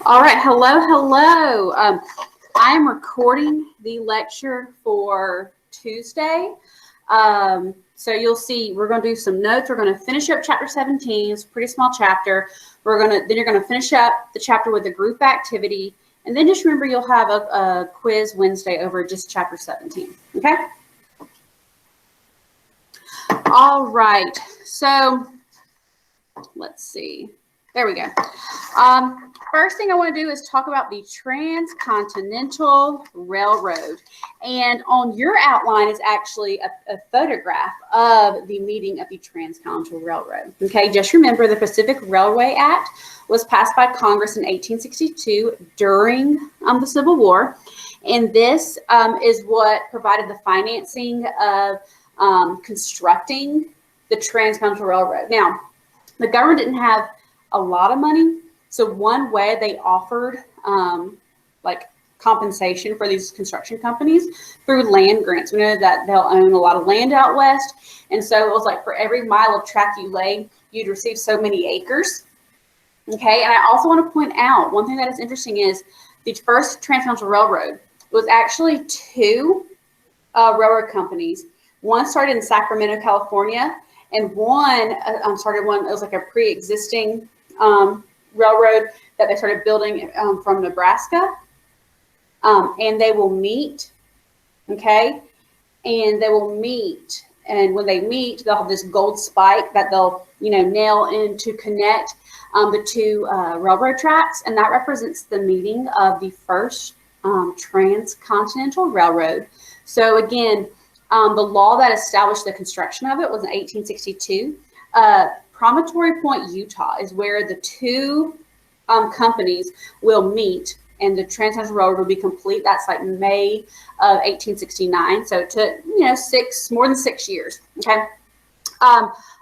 All right, hello. I am recording the lecture for Tuesday. So you'll see we're going to do some notes. We're going to finish up chapter 17. It's a pretty small chapter. Then you're going to finish up the chapter with a group activity. And then just remember you'll have a quiz Wednesday over just chapter 17. Okay? All right. So let's see. There we go. First thing I want to do is talk about the Transcontinental Railroad. And on your outline is actually a photograph of the meeting of the Transcontinental Railroad. Okay, just remember the Pacific Railway Act was passed by Congress in 1862 during the Civil War. And this is what provided the financing of constructing the Transcontinental Railroad. Now, the government didn't have a lot of money. So one way they offered like compensation for these construction companies through land grants. We know that they'll own a lot of land out west. And so it was like for every mile of track you lay, you'd receive so many acres. Okay. And I also want to point out one thing that is interesting is the first Transcontinental Railroad was actually two railroad companies. One started in Sacramento, California, and one started one, it was like a pre-existing railroad that they started building from Nebraska. And they will meet, okay? And they will meet. And when they meet, they'll have this gold spike that they'll, nail in to connect the two railroad tracks. And that represents the meeting of the first Transcontinental Railroad. So again, the law that established the construction of it was in 1862. Promontory Point, Utah is where the two companies will meet and the Transcontinental Railroad will be complete. That's like May of 1869. So it took, more than 6 years. Okay.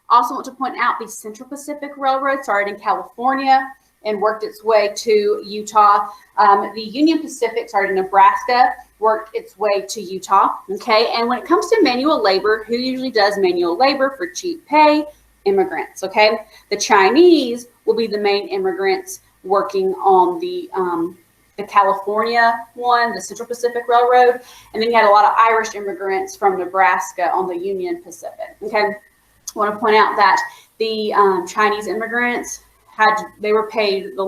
Also want to point out the Central Pacific Railroad started in California and worked its way to Utah. The Union Pacific started in Nebraska, worked its way to Utah. Okay. And when it comes to manual labor, who usually does manual labor for cheap pay? Immigrants. Okay. The Chinese will be the main immigrants working on the California one, the Central Pacific Railroad. And then you had a lot of Irish immigrants from Nebraska on the Union Pacific. Okay. I want to point out that the Chinese immigrants they were paid the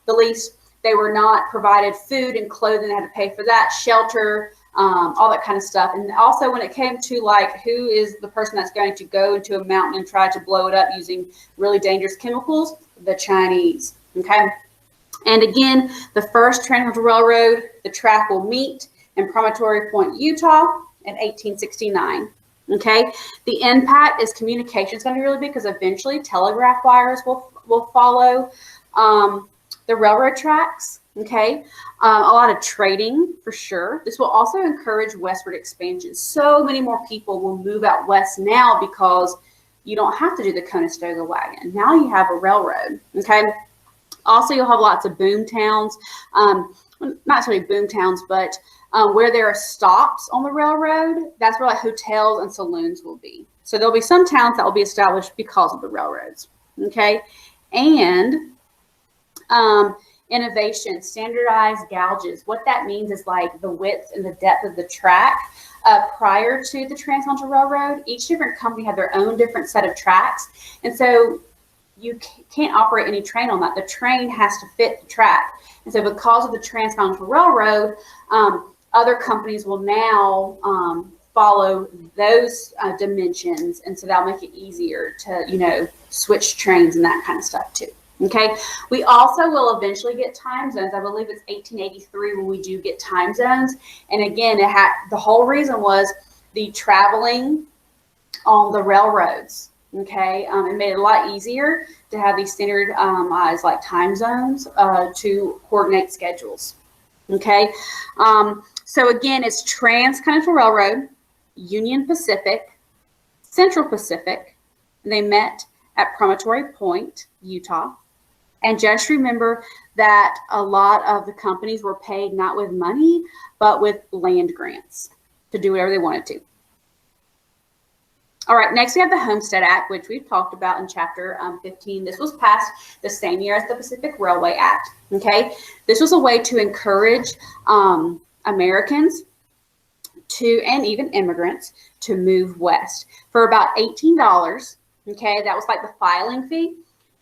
least. They were not provided food and clothing. They had to pay for that, shelter, all that kind of stuff. And also when it came to like who is the person that's going to go into a mountain and try to blow it up using really dangerous chemicals, the Chinese. Okay. And again, the first Transcontinental Railroad, the track will meet in Promontory Point, Utah in 1869. Okay. The impact is communication is going to be really big because eventually telegraph wires will follow the railroad tracks. Okay. A lot of trading for sure. This will also encourage westward expansion. So many more people will move out west now because you don't have to do the Conestoga wagon. Now you have a railroad. Okay. Also, you'll have lots of boom towns, not necessarily boom towns, but where there are stops on the railroad, that's where like hotels and saloons will be. So there'll be some towns that will be established because of the railroads. Okay. And innovation, standardized gauges. What that means is like the width and the depth of the track. Prior to the Transcontinental Railroad, each different company had their own different set of tracks. And so you can't operate any train on that. The train has to fit the track. And so because of the Transcontinental Railroad, other companies will now follow those dimensions. And so that'll make it easier to, switch trains and that kind of stuff too. Okay. We also will eventually get time zones. I believe it's 1883 when we do get time zones. And again, the whole reason was the traveling on the railroads. Okay. It made it a lot easier to have these standardized like time zones to coordinate schedules. Okay. So again, it's Transcontinental Railroad, Union Pacific, Central Pacific. They met at Promontory Point, Utah. And just remember that a lot of the companies were paid not with money, but with land grants to do whatever they wanted to. All right, next we have the Homestead Act, which we've talked about in chapter 15. This was passed the same year as the Pacific Railway Act, okay? This was a way to encourage Americans and even immigrants to move west. For about $18, okay, that was like the filing fee,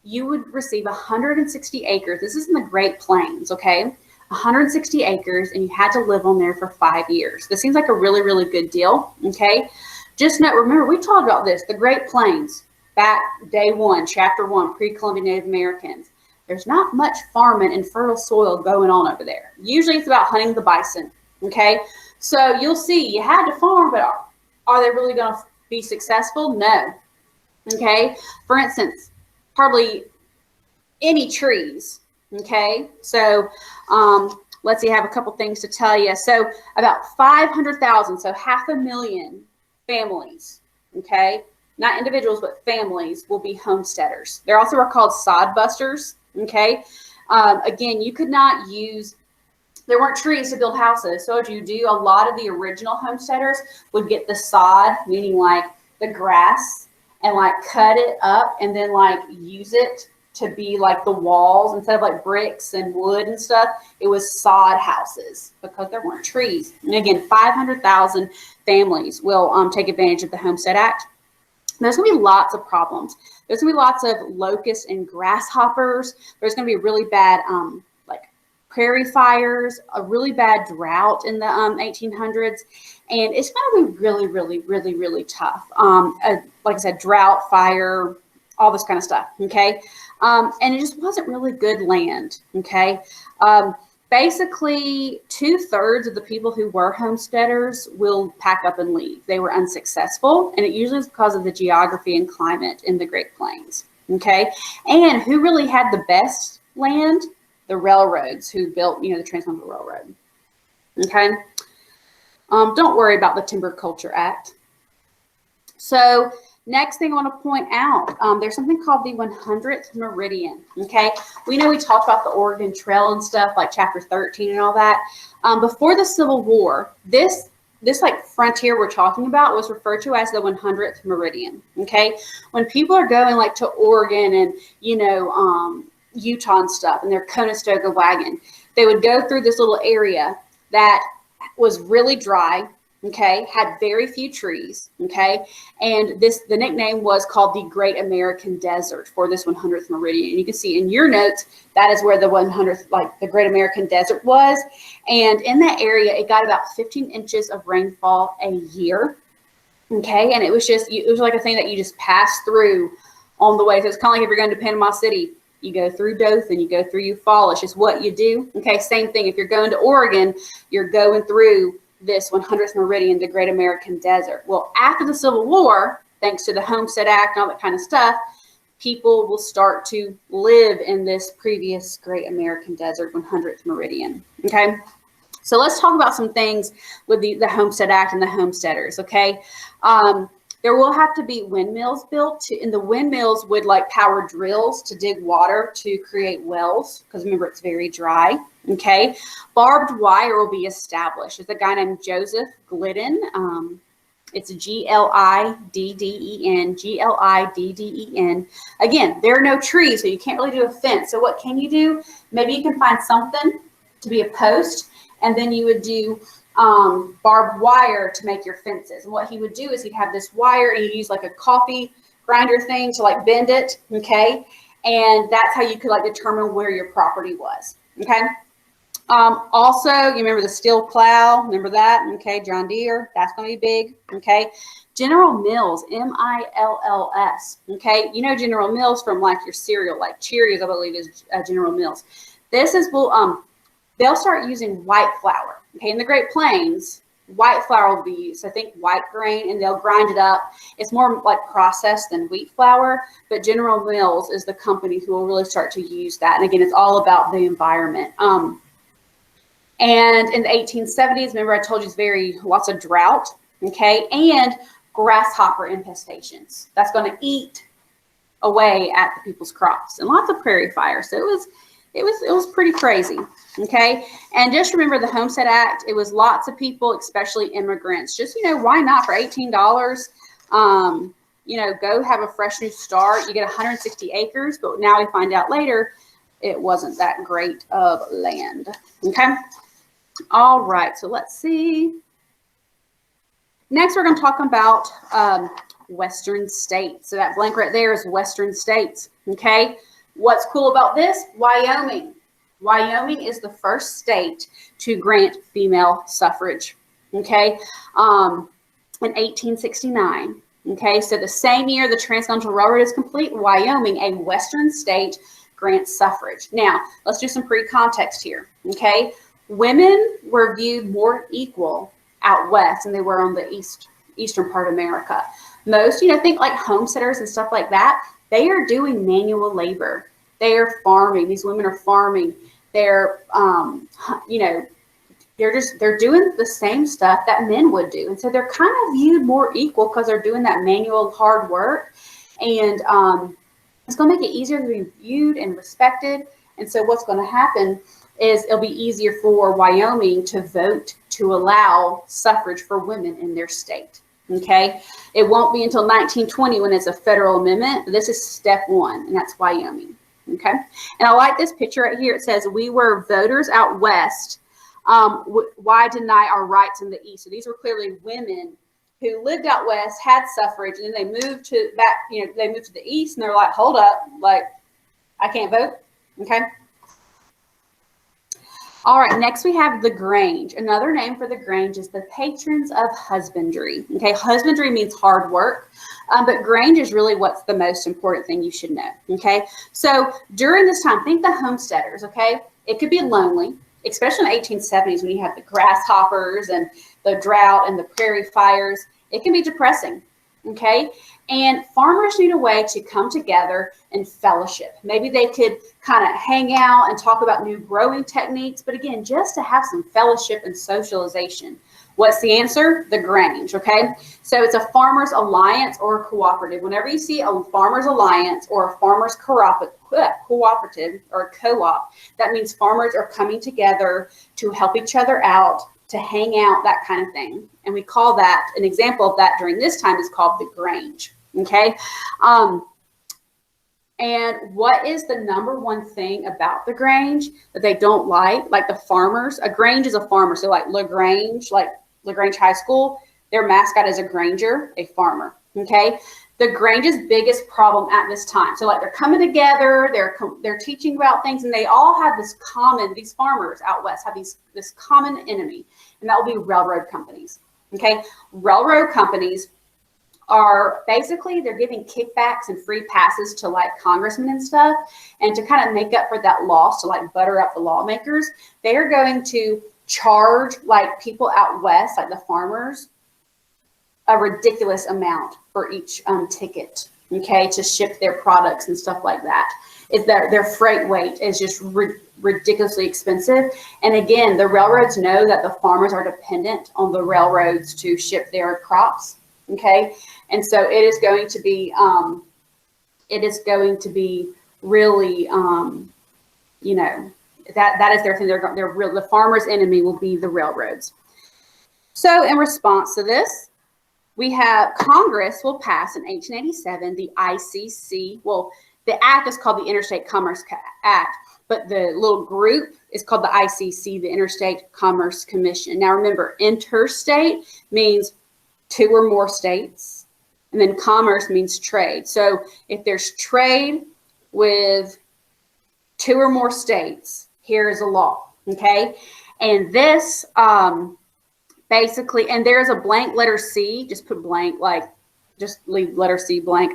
you would receive 160 acres. This is in the Great Plains, okay? 160 acres, and you had to live on there for 5 years. This seems like a really, really good deal, okay? Just note, remember, we talked about this, the Great Plains, back day one, chapter 1, pre-Columbian Native Americans. There's not much farming and fertile soil going on over there. Usually it's about hunting the bison, okay? So you'll see, you had to farm, but are they really going to be successful? No, okay? For instance, hardly any trees, okay? So let's see, I have a couple things to tell you. So about 500,000, so 500,000 families, okay? Not individuals, but families will be homesteaders. They also are called sod busters, okay? Again, you could not use, there weren't trees to build houses. So what you do, a lot of the original homesteaders would get the sod, meaning like the grass, and like cut it up and then like use it to be like the walls. Instead of like bricks and wood and stuff, it was sod houses because there weren't trees. And again, 500,000 families will take advantage of the Homestead Act. There's going to be lots of problems. There's going to be lots of locusts and grasshoppers. There's going to be really bad like prairie fires, a really bad drought in the 1800s. And it's going to be really, really, really, really tough. Like I said, drought, fire, all this kind of stuff, okay? And it just wasn't really good land, okay? Basically, 2/3 of the people who were homesteaders will pack up and leave. They were unsuccessful, and it usually is because of the geography and climate in the Great Plains, okay? And who really had the best land? The railroads who built, the Transcontinental Railroad, okay? Don't worry about the Timber Culture Act. So next thing I want to point out, there's something called the 100th meridian, okay? We know we talked about the Oregon Trail and stuff, like chapter 13 and all that. Before the Civil War, this like frontier we're talking about was referred to as the 100th meridian, okay? When people are going like to Oregon and, Utah and stuff, and their Conestoga wagon, they would go through this little area that was really dry, okay, had very few trees, okay, and the nickname was called the Great American Desert for this 100th meridian. And you can see in your notes, that is where the 100th, like the Great American Desert was, and in that area, it got about 15 inches of rainfall a year, okay, and it was like a thing that you just pass through on the way. So it's kind of like if you're going to Panama City, you go through Dothan, you go through Eufaula. It's just what you do. Okay, same thing. If you're going to Oregon, you're going through this 100th meridian, the Great American Desert. Well, after the Civil War, thanks to the Homestead Act and all that kind of stuff, people will start to live in this previous Great American Desert 100th meridian. Okay, so let's talk about some things with the Homestead Act and the homesteaders. Okay. There will have to be windmills built, and the windmills would like power drills to dig water to create wells, because remember, it's very dry, okay? Barbed wire will be established. There's a guy named Joseph Glidden. It's Glidden, Glidden. Again, there are no trees, so you can't really do a fence. So what can you do? Maybe you can find something to be a post, and then you would do barbed wire to make your fences. And what he would do is he'd have this wire and he'd use like a coffee grinder thing to like bend it, okay? And that's how you could like determine where your property was, okay? Also, you remember the steel plow, remember that, okay? John Deere, that's gonna be big, okay? General Mills, M-I-L-L-S, okay? You know General Mills from like your cereal, like Cheerios, I believe is General Mills. This is, they'll start using white flour. Okay, in the Great Plains, white flour will be used. I think white grain, and they'll grind it up. It's more like processed than wheat flour, but General Mills is the company who will really start to use that. And again, it's all about the environment. And in the 1870s, remember I told you lots of drought, okay, and grasshopper infestations. That's going to eat away at the people's crops, and lots of prairie fires. So it was pretty crazy. Okay, and just remember the Homestead Act, it was lots of people, especially immigrants, just, why not for $18? go have a fresh new start. You get 160 acres, but now we find out later it wasn't that great of land. Okay. All right. So let's see. Next, we're going to talk about Western states. So that blank right there is Western states. Okay. What's cool about this? Wyoming. Wyoming is the first state to grant female suffrage. Okay. In 1869. Okay. So the same year the Transcontinental Railroad is complete, Wyoming, a Western state, grants suffrage. Now, let's do some pre-context here. Okay. Women were viewed more equal out west than they were on the eastern part of America. Most, think like homesteaders and stuff like that, they are doing manual labor. They are farming. These women are farming. They're, they're doing the same stuff that men would do. And so they're kind of viewed more equal because they're doing that manual hard work. And it's going to make it easier to be viewed and respected. And so what's going to happen is it'll be easier for Wyoming to vote to allow suffrage for women in their state. Okay. It won't be until 1920 when it's a federal amendment. But this is step one, and that's Wyoming. Okay. And I like this picture right here. It says, we were voters out west. Why deny our rights in the east? So these were clearly women who lived out west, had suffrage, and then they moved to they moved to the east, and they're like, hold up, like, I can't vote. Okay. All right, next we have the Grange. Another name for the Grange is the patrons of husbandry. Okay, husbandry means hard work, but Grange is really what's the most important thing you should know. Okay, so during this time, think the homesteaders. Okay, it could be lonely, especially in the 1870s when you have the grasshoppers and the drought and the prairie fires. It can be depressing. Okay, and farmers need a way to come together and fellowship. Maybe they could kind of hang out and talk about new growing techniques, but again, just to have some fellowship and socialization. What's the answer? The Grange. Okay, so it's a farmers alliance or a cooperative. Whenever you see a farmers alliance or a farmers cooperative or a co-op, that means farmers are coming together to help each other out, to hang out, that kind of thing. And we call that, an example of that during this time is called the Grange. Okay. And what is the number one thing about the Grange that they don't like the farmers? A Grange is a farmer. So like LaGrange High School, their mascot is a Granger, a farmer. Okay. The Grange's biggest problem at this time. So like they're coming together, they're teaching about things, and they all have this common, these farmers out west have this common enemy, and that will be railroad companies. Okay. Railroad companies are basically, they're giving kickbacks and free passes to like congressmen and stuff. And to kind of make up for that loss, to like butter up the lawmakers, they are going to charge like people out west, like the farmers, a ridiculous amount for each ticket, okay, to ship their products and stuff like that. Is that their freight weight is just ridiculously expensive. And again, the railroads know that the farmers are dependent on the railroads to ship their crops, okay? And so it is going to be really, that is their thing. The farmers' enemy will be the railroads. So in response to this, we have Congress will pass in 1887 the ICC. Well, the act is called the Interstate Commerce Act, but the little group is called the ICC, the Interstate Commerce Commission. Now remember, interstate means two or more states. And then commerce means trade. So if there's trade with two or more states, here is a law, okay? And this basically, and there's a blank letter C, just put blank, like just leave letter C blank.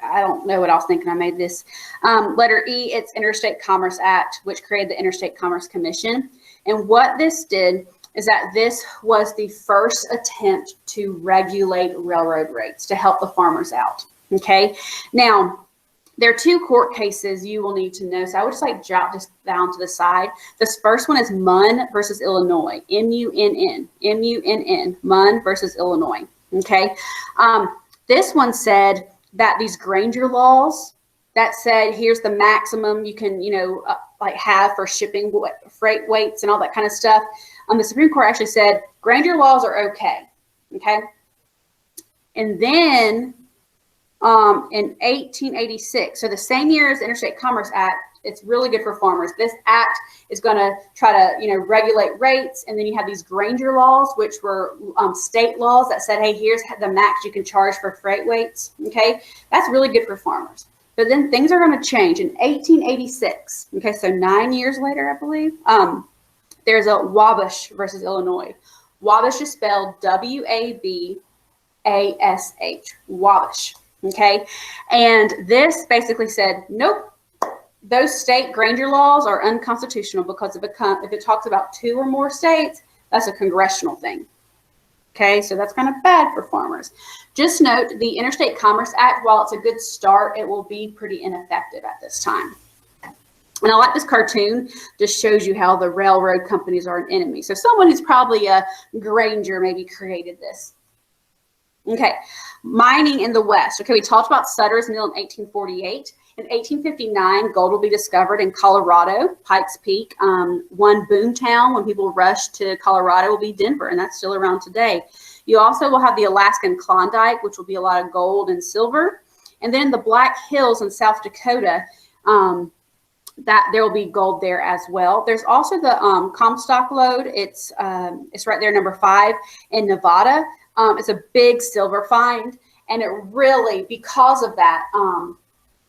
I don't know what I was thinking. I made this. Letter E, it's Interstate Commerce Act, which created the Interstate Commerce Commission. And what this did is that this was the first attempt to regulate railroad rates to help the farmers out. Okay. Now, there are two court cases you will need to know. So I would just like jot this down to the side. This first one is Munn versus Illinois. M-U-N-N. M-U-N-N. Munn versus Illinois. Okay. This one said that these Granger laws that said here's the maximum you can, like have for shipping freight weights and all that kind of stuff. The Supreme Court actually said Granger laws are okay. Okay. And then in 1886. So the same year as the Interstate Commerce Act, it's really good for farmers. This act is going to try to, regulate rates. And then you have these Granger laws, which were state laws that said, hey, here's the max you can charge for freight weights. Okay, that's really good for farmers. But then things are going to change in 1886. Okay, so 9 years later, I believe, there's a Wabash versus Illinois. Wabash is spelled W-A-B-A-S-H, Wabash. Okay, and this basically said, nope, those state Granger laws are unconstitutional because if it talks about 2 or more states, that's a congressional thing. Okay, so that's kind of bad for farmers. Just note the Interstate Commerce Act, while it's a good start, it will be pretty ineffective at this time. And I like this cartoon, just shows you how the railroad companies are an enemy. So someone who's probably a Granger maybe created this. Okay, mining in the West. Okay, we talked about Sutter's Mill in 1848. In 1859, gold will be discovered in Colorado, Pikes Peak. One boom town when people rush to Colorado will be Denver, and that's still around today. You also will have the Alaskan Klondike, which will be a lot of gold and silver. And then the Black Hills in South Dakota, that there will be gold there as well. There's also the Comstock lode. It's right there, number 5 in Nevada. It's a big silver find, and it really, because of that,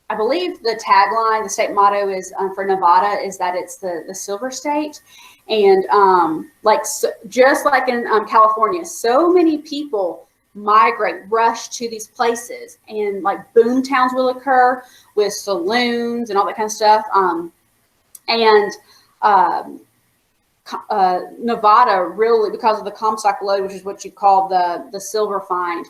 I believe the tagline, the state motto is for Nevada is that it's the silver state. And just like in California, so many people rush to these places, and like boom towns will occur with saloons and all that kind of stuff. Nevada really, because of the Comstock lode, which is what you call the silver find,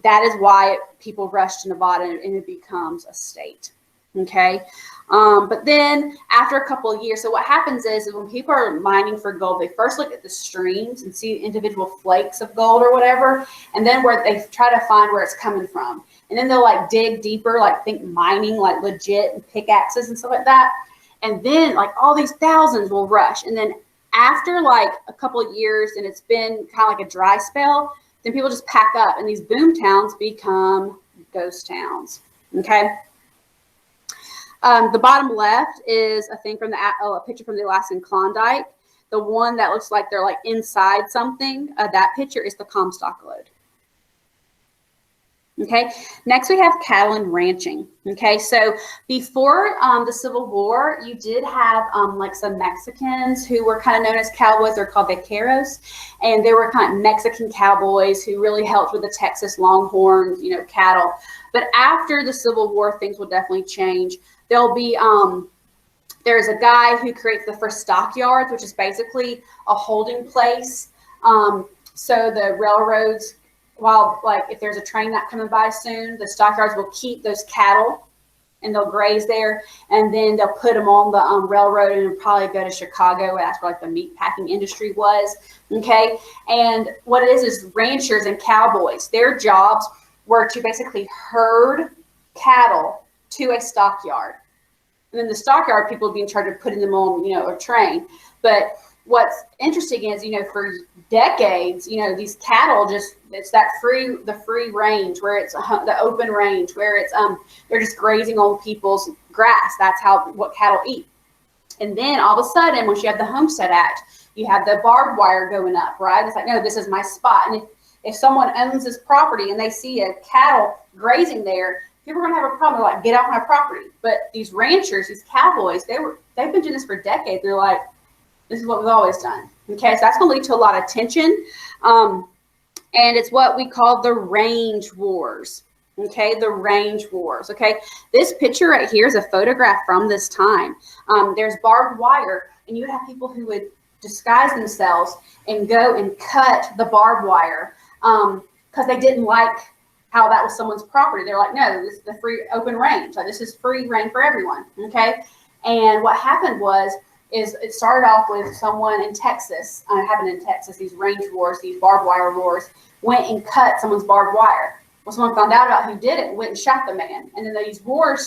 that is why people rush to Nevada, and it becomes a state. Okay, but then after a couple of years, so what happens is when people are mining for gold, they first look at the streams and see individual flakes of gold or whatever, and then where they try to find where it's coming from, and then they'll like dig deeper, like think mining, like legit, and pickaxes and stuff like that, and then like all these thousands will rush, and then after like a couple of years and it's been kind of like a dry spell, then people just pack up, and these boom towns become ghost towns. Okay. The bottom left is a thing from a picture from the Alaskan Klondike. The one that looks like they're like inside something, that picture is the Comstock lode. Okay, next we have cattle and ranching. Okay, so before the Civil War, you did have like some Mexicans who were kind of known as cowboys. They're called vaqueros, and they were kind of Mexican cowboys who really helped with the Texas Longhorns, cattle. But after the Civil War, things will definitely change. There'll be there's a guy who creates the first stockyards, which is basically a holding place. So the railroads, while like if there's a train not coming by soon, the stockyards will keep those cattle and they'll graze there, and then they'll put them on the railroad and probably go to Chicago. That's where like the meat packing industry was. Okay, and what it is ranchers and cowboys. Their jobs were to basically herd cattle to a stockyard, and then the stockyard people would be in charge of putting them on, a train. But what's interesting is, for decades, these cattle it's the free range where it's the open range where it's they're just grazing on people's grass. That's what cattle eat. And then all of a sudden, once you have the Homestead Act, you have the barbed wire going up, right? It's like, no, this is my spot. And if someone owns this property and they see a cattle grazing there, people are going to have a problem. They're like, get off my property. But these ranchers, these cowboys, they've been doing this for decades. They're like, this is what we've always done. Okay, so that's going to lead to a lot of tension. And it's what we call the range wars. Okay, the range wars. Okay, this picture right here is a photograph from this time. There's barbed wire, and you would have people who would disguise themselves and go and cut the barbed wire because they didn't like how that was someone's property. They're like, no, this is the free open range. Like, this is free reign for everyone. Okay, and what happened is it started off with someone in Texas, happened in Texas, these range wars, these barbed wire wars, went and cut someone's barbed wire. Well, someone found out about who did it and went and shot the man. And then these battles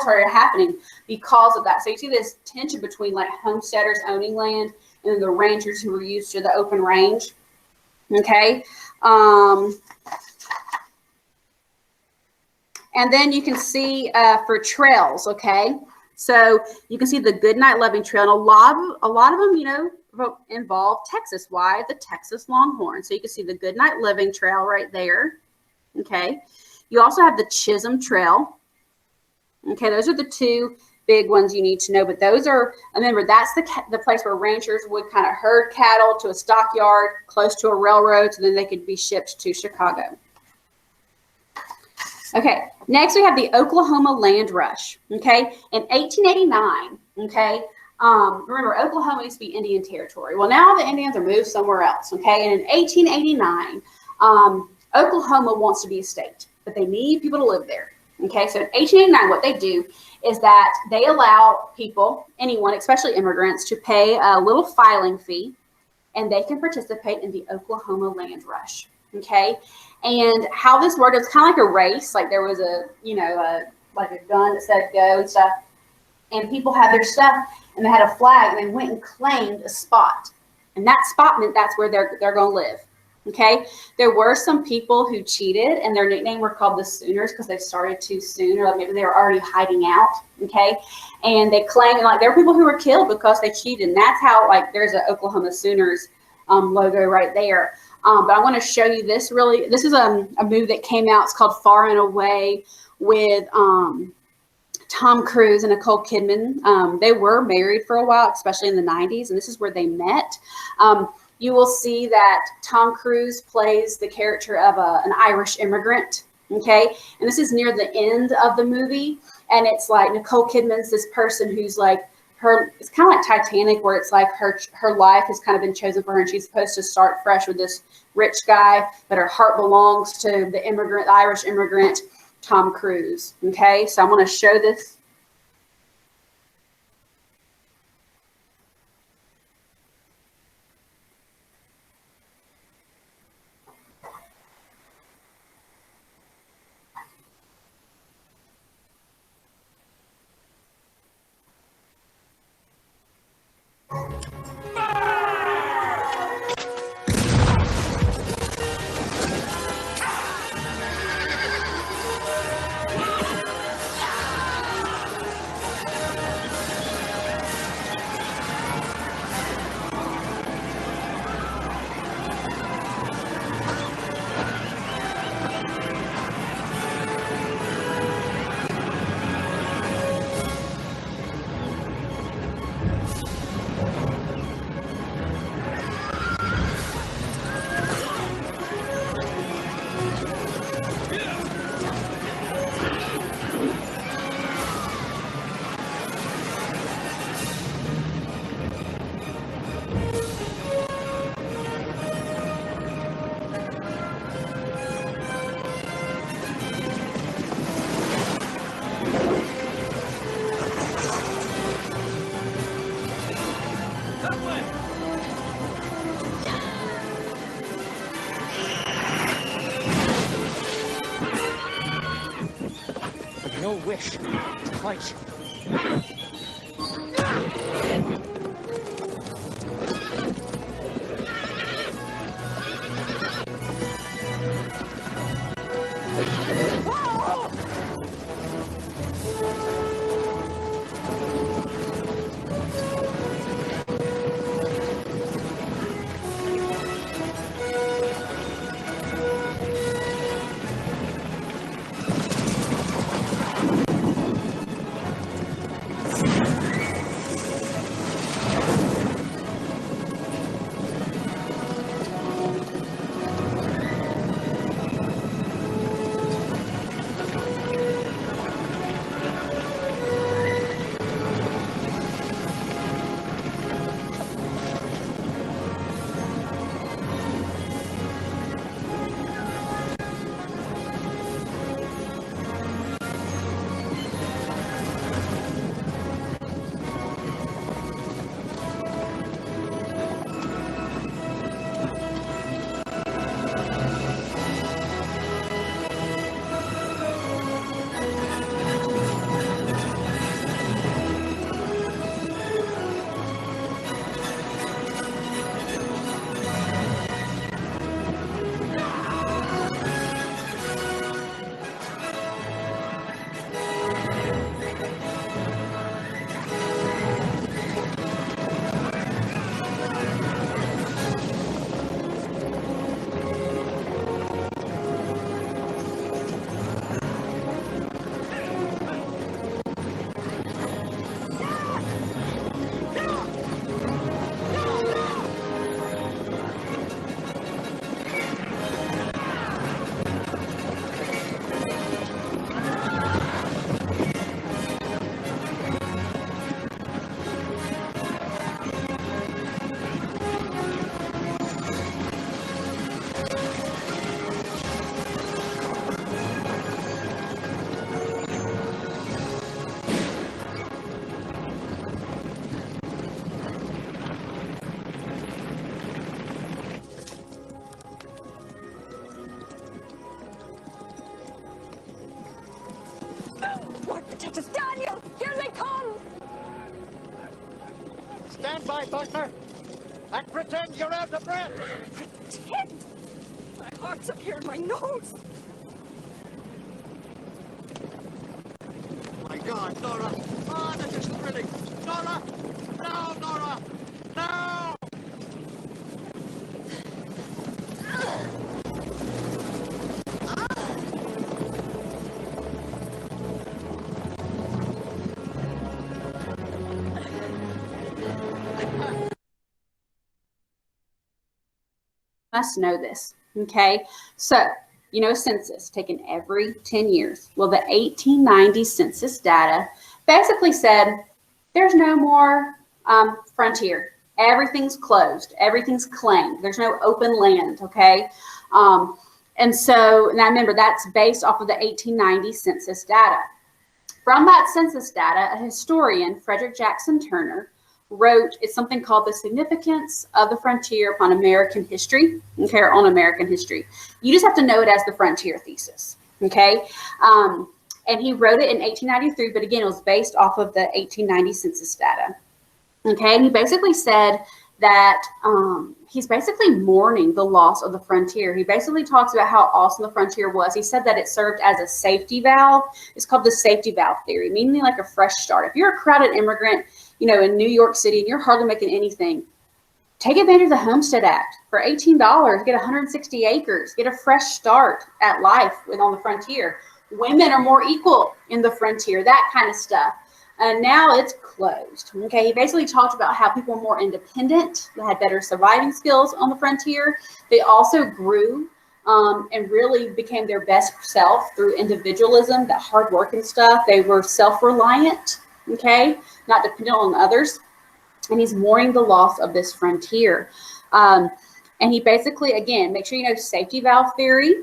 started happening because of that. So you see this tension between like homesteaders owning land and then the ranchers who were used to the open range. Okay. And then you can see for trails, okay? So you can see the Goodnight Loving Trail, and a lot of them, you know, involve Texas. Why? The Texas Longhorn. So you can see the Goodnight Living Trail right there, okay? You also have the Chisholm Trail. Okay, those are the two big ones you need to know. But those are, remember, that's the place where ranchers would kind of herd cattle to a stockyard close to a railroad, so then they could be shipped to Chicago. Okay, next we have the Oklahoma Land Rush. Okay, in 1889, okay, remember, Oklahoma used to be Indian territory. Well, now the Indians are moved somewhere else. Okay, and in 1889, Oklahoma wants to be a state, but they need people to live there. Okay, so in 1889, what they do is that they allow people, anyone, especially immigrants, to pay a little filing fee, and they can participate in the Oklahoma Land Rush. Okay, and how this worked, it's kind of like a race. Like there was a, you know, like a gun that said go and stuff, and people had their stuff, and they had a flag, and they went and claimed a spot, and that spot meant that's where they're going to live. Okay, there were some people who cheated, and their nickname were called the Sooners because they started too soon, or maybe they were already hiding out. Okay, and they claimed, like, there were people who were killed because they cheated, and that's how, like, there's an Oklahoma Sooners logo right there. But I want to show you this. Really, this is a movie that came out. It's called Far and Away with Tom Cruise and Nicole Kidman. They were married for a while, especially in the 90s, and this is where they met. You will see that Tom Cruise plays the character of an Irish immigrant, okay? And this is near the end of the movie, and it's like Nicole Kidman's this person who's like, it's kind of like Titanic, where it's like her life has kind of been chosen for her, and she's supposed to start fresh with this rich guy, but her heart belongs to the immigrant, the Irish immigrant, Tom Cruise, okay? So I'm going to show this. No wish to fight. lie, Butler, and pretend you're out of breath. Pretend? My heart's up here in my nose. My God, Nora! Oh, this is thrilling! Nora! No, Nora! No! Must know this. Okay, so you know, census taken every 10 years. Well, the 1890 census data basically said there's no more frontier. Everything's closed. Everything's claimed. There's no open land. Okay, and so now remember that's based off of the 1890 census data. From that census data, a historian, Frederick Jackson Turner, wrote it's something called The Significance of the Frontier Upon American History, okay, or on American history. You just have to know it as the frontier thesis, okay? And he wrote it in 1893, but again, it was based off of the 1890 census data, okay? And he basically said that he's basically mourning the loss of the frontier. He basically talks about how awesome the frontier was. He said that it served as a safety valve. It's called the safety valve theory, meaning like a fresh start. If you're a crowded immigrant, you know, in New York City and you're hardly making anything, take advantage of the Homestead Act. For $18, get 160 acres, get a fresh start at life on the frontier. Women are more equal in the frontier, that kind of stuff. And now it's closed. Okay, he basically talked about how people were more independent, they had better surviving skills on the frontier. They also grew and really became their best self through individualism, that hard work and stuff. They were self-reliant, okay, not dependent on others. And he's mourning the loss of this frontier. And he basically, again, make sure you know safety valve theory,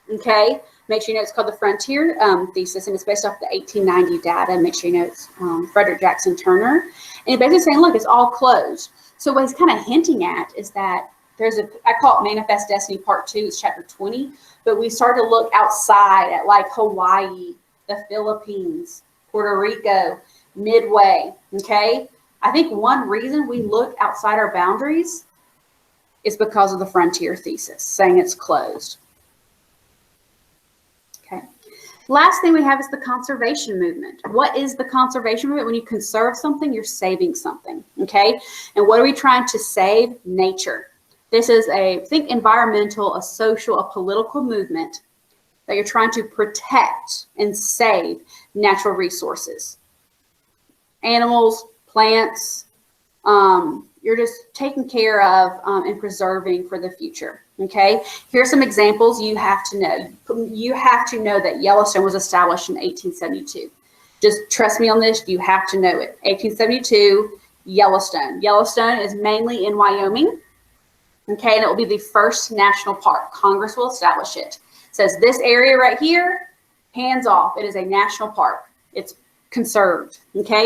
okay? Make sure you know it's called the frontier thesis, and it's based off the 1890 data. Make sure you know it's Frederick Jackson Turner. And he's basically saying, look, it's all closed. So what he's kind of hinting at is that there's I call it Manifest Destiny Part 2, it's chapter 20, but we start to look outside at like Hawaii, the Philippines, Puerto Rico, Midway, okay? I think one reason we look outside our boundaries is because of the frontier thesis, saying it's closed. Okay. Last thing we have is the conservation movement. What is the conservation movement? When you conserve something, you're saving something, okay? And what are we trying to save? Nature. This is think environmental, a social, a political movement that you're trying to protect and save natural resources. Animals, plants, you're just taking care of and preserving for the future. Okay, here's some examples you have to know. You have to know that Yellowstone was established in 1872. Just trust me on this, you have to know it. 1872, Yellowstone. Yellowstone is mainly in Wyoming. Okay, and it will be the first national park. Congress will establish it. It says this area right here, hands off. It is a national park. It's conserved. Okay,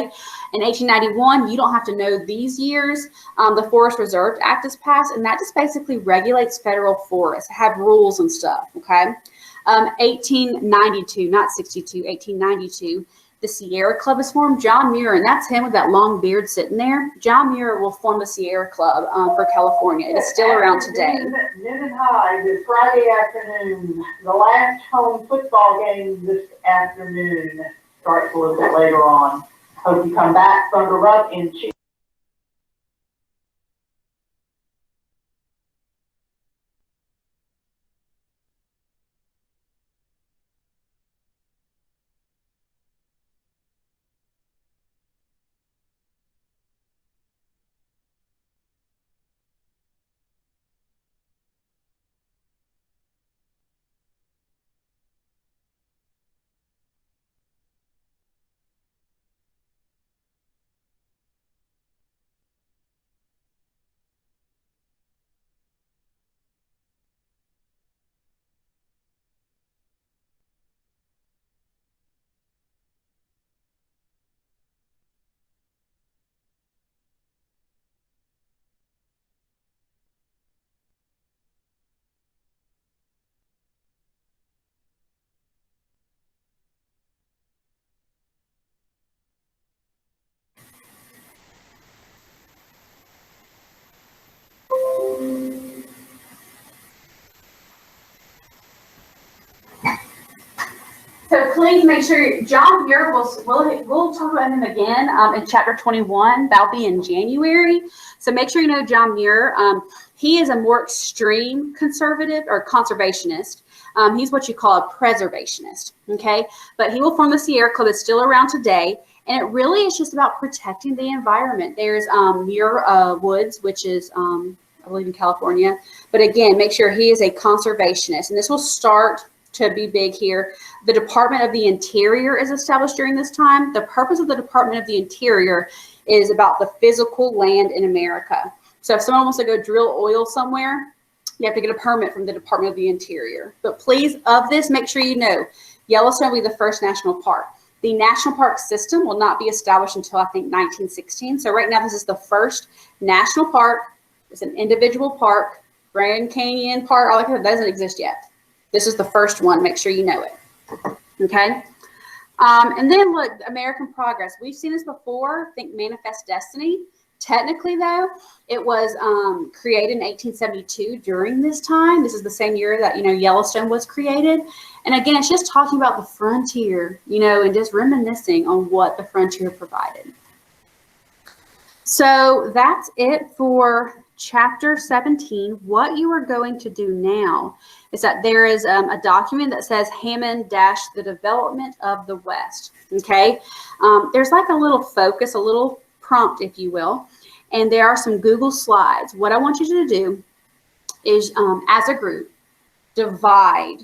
in 1891, you don't have to know these years. The Forest Reserve Act is passed, and that just basically regulates federal forests, have rules and stuff. Okay, 1892, not 62, 1892. The Sierra Club is formed. John Muir, and that's him with that long beard sitting there. John Muir will form the Sierra Club for California. It is still around today. Noon and High this Friday afternoon. The last home football game this afternoon starts a little bit later on. Hope you come back, Thunder up, and cheer. please make sure John Muir we'll talk about him again in chapter 21. That'll be in January. So make sure you know John Muir. He is a more extreme conservative or conservationist. He's what you call a preservationist. Okay, but he will form the Sierra Club that's still around today. And it really is just about protecting the environment. There's Muir Woods, which is, I believe, in California. But again, make sure he is a conservationist. And this will start to be big here. The Department of the Interior is established during this time. The purpose of the Department of the Interior is about the physical land in America. So if someone wants to go drill oil somewhere, you have to get a permit from the Department of the Interior. But please, of this, make sure you know, Yellowstone will be the first national park. The national park system will not be established until, I think, 1916. So right now, this is the first national park. It's an individual park. Grand Canyon Park, all that doesn't exist yet. This is the first one. Make sure you know it. Okay. And then look, American Progress. We've seen this before. Think Manifest Destiny. Technically, though, it was created in 1872 during this time. This is the same year that, Yellowstone was created. And again, it's just talking about the frontier, and just reminiscing on what the frontier provided. So that's it for chapter 17. What you are going to do now is that there is a document that says Hammond - the Development of the West. Okay. There's like a little focus, a little prompt, if you will. And there are some Google slides. What I want you to do is, as a group, divide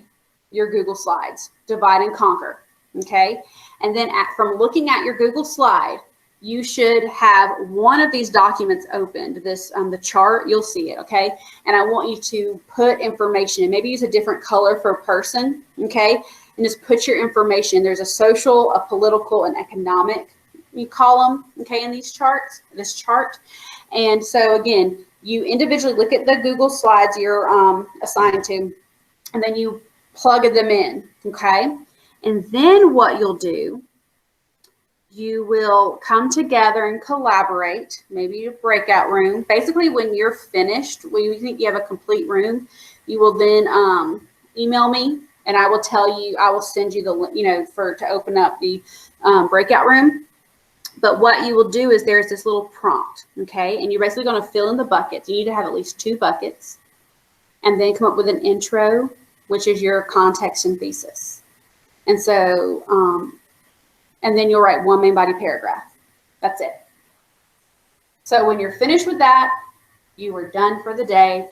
your Google slides, divide and conquer, okay? And then from looking at your Google slide, you should have one of these documents opened, this, the chart, you'll see it, okay? And I want you to put information in, maybe use a different color for a person, okay? And just put your information. There's a social, a political, and economic column, okay, in these charts, this chart. And so again, you individually look at the Google slides you're assigned to, and then you plug them in, okay? And then what you'll do, you will come together and collaborate, maybe a breakout room. Basically, when you're finished, when you think you have a complete room, you will then email me, and I will tell you, I will send you the, to open up the breakout room. But what you will do is there's this little prompt, okay? And you're basically going to fill in the buckets. You need to have at least 2 buckets, and then come up with an intro, which is your context and thesis. And so, and then you'll write 1 main body paragraph. That's it. So when you're finished with that, you are done for the day.